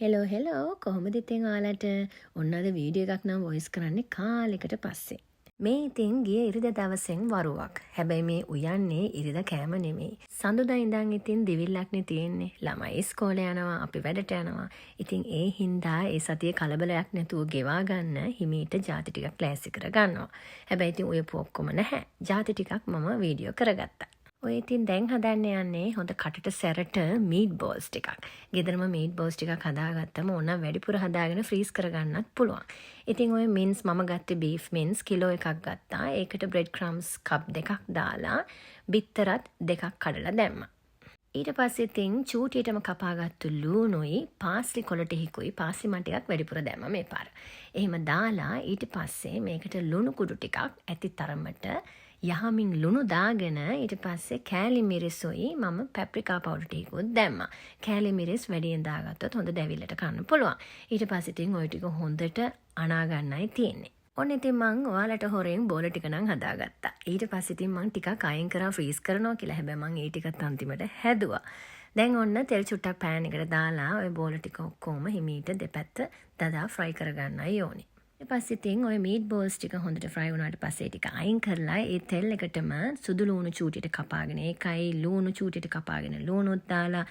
Hello කොහොමද ඉතින් ඔයාලට ඔන්න අද වීඩියෝ එකක් නම් වොයිස් කරන්නේ කාලෙකට පස්සේ. මේ ඉතින් ගිය ඉරිදා දවසෙන් වරුවක්. හැබැයි මේ උයන්නේ ඉරිදා කෑම නෙමෙයි. සඳුදා ඉඳන් ඉතින් දිවිල්ලක්නේ තියෙන්නේ. ළමයි ඉස්කෝලේ යනවා, අපි වැඩට යනවා. ඉතින් ඒ හින්දා ඒ සතියේ කලබලයක් නැතුව ගෙවා ගන්න හිමීට ජාති ටිකක් ලෑස්ති කර ගන්නවා. හැබැයි ඉතින් උයපු ඔක්කොම නැහැ. ජාති ටිකක් මම වීඩියෝ කරගත්තා. ඔය ඉතින් දැන් හදන්න යන්නේ හොඳ කටට සැරට මීට් බෝල්ස් ටිකක්. ගෙදරම මීට් බෝල්ස් ටිකක් හදාගත්තම ඕන වැඩිපුර හදාගෙන ෆ්‍රීස් කරගන්නත් පුළුවන්. ඉතින් ඔය මින්ස් මම ගත්තේ බීෆ් මින්ස් කිලෝ එකක් ගත්තා. ඒකට බ්‍රෙඩ් ක්‍රම්ස් කප් දෙකක් දාලා බිත්තරත් දෙකක් කඩලා දැම්මා. ඊට පස්සේ ඉතින් චූටියටම කපාගත්තු ලූණුයි පාස්ලි කොළ ටිකකුයි පාස්ලි මන් ටිකක් වැඩිපුර දැම්මා මේ පාර. එහෙම දාලා ඊට පස්සේ මේකට ලුණු කුඩු ටිකක් ඇති තරමට යහමින් ලුණු දාගෙන ඊට පස්සේ කෑලි මිරිසුයි මම පැප්‍රිකා පවුඩර් ටිකකුත් දැම්මා. කෑලි මිරිස් වැඩියෙන් දාගත්තොත් හොඳ දැවිල්ලට කන්න පුළුවන්. ඊට පස්සේ ඉතින් ওই ටික හොඳට අනා ගන්නයි තියෙන්නේ. ඔන්න ඉතින් මං ඔයාලට හොරෙන් බෝල ටික නම් හදාගත්තා. ඊට පස්සේ ඉතින් මං ටිකක් අයින් කරා ෆ්‍රීස් කරනවා කියලා. හැබැයි මං ඒ ටිකත් අන්තිමට හැදුවා. දැන් ඔන්න තෙල් චුට්ටක් පෑන් එකට දාලා ওই බෝල ටික ඔක්කොම හිමීට දෙපැත්ත දදා ෆ්‍රයි කරගන්නයි ඕනේ. ඊට පස්සේ ඉතින් ওই මීට් බෝල්ස් ටික හොඳට ෆ්‍රයි වුණාට පස්සේ ටික අයින් කරලා ඒ තෙල් එකටම සුදු ලූණු චූටියට කපාගෙන ඒකයි ලූණු චූටියට කපාගෙන ලූණුත් දාලා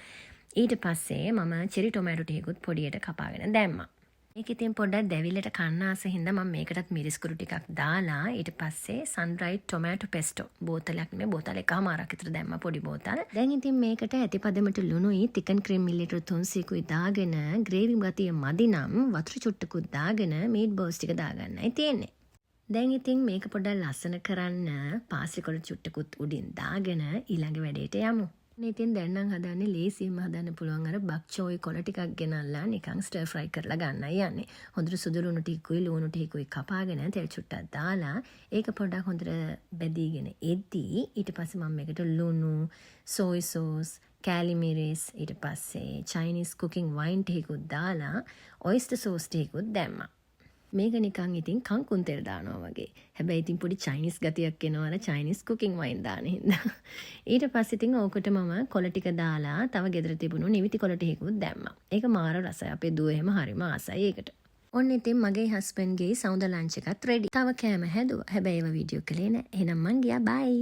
ඊට පස්සේ මම චෙරි ටොමැටෝ ටිකකුත් පොඩියට කපාගෙන දැම්මා. මේක ඉතින් පොඩ්ඩක් දැවිල්ලට කන්න ආස හින්දා මම මේකටත් මිරිස් කුඩු ටිකක් දාලා ඊට පස්සේ sun dried tomato pesto බෝතලයක් නෙමෙයි බෝතල එකමාරක් විතර දැම්මා පොඩි බෝතල්. දැන් ඉතින් මේකට ඇතිපදමට ලුණුයි chicken cream මිලිලිටර් 300කුයි දාගෙන ග්‍රේවි ගතිය මදි නම් වතුර චුට්ටකුත් දාගෙන මීට් බෝල්ස් ටික දාගන්නයි තියෙන්නේ. දැන් ඉතින් මේක පොඩ්ඩක් ලස්සන කරන්න පාස්ලි කොළ චුට්ටකුත් උඩින් දාගෙන ඊළඟ වැඩේට යමු. ඉතින් දැන් නම් හදන්නේ ලේසියෙන්ම හදන්න පුළුවන් අර බක් චෝයි කොළ ටිකක් ගෙනල්ලා නිකන් ස්ටර් ෆ්‍රයි කරලා ගන්නයි යන්නේ. හොඳට සුදු ලුණු ටිකකුයි ලුණු ටිකකුයි කපාගෙන තෙල් චුට්ටක් දාලා ඒක පොඩ්ඩක් හොඳට බැදීගෙන එද්දී ඊට පස්සේ මම මේකට ලුණු, සෝයි සෝස්, කෑලි මිරිස් ඊට පස්සේ චයිනීස් කුකින් වයින් ටිකකුත් දාලා ඔයිස්ටර් සෝස් ටිකකුත් දැම්මා. මේක නිකන් ඉතින් කංකුන් තෙල් දානවා වගේ. හැබැයි ඉතින් පොඩි චයිනීස් ගතියක් එනවනේ චයිනීස් කුකින් වයින් දාන හින්දා. ඊට පස්සේ ඉතින් ඕකට මම කොළ ටික දාලා තව ගෙදර තිබුණු නිවිති කොළ ටිකකුත් දැම්මා. ඒක මාර රසයි. අපේ දුව එහෙම හරිම ආසයි ඒකට. ඔන්න ඉතින් මගේ හස්බන්ඩ්ගේ සවුන්දර් ලන්ච් එකත් රෙඩි. තව කෑම හැදුවා. හැබැයි ඒව වීඩියෝ කළේ නෑ. එහෙනම් මං ගියා බයි.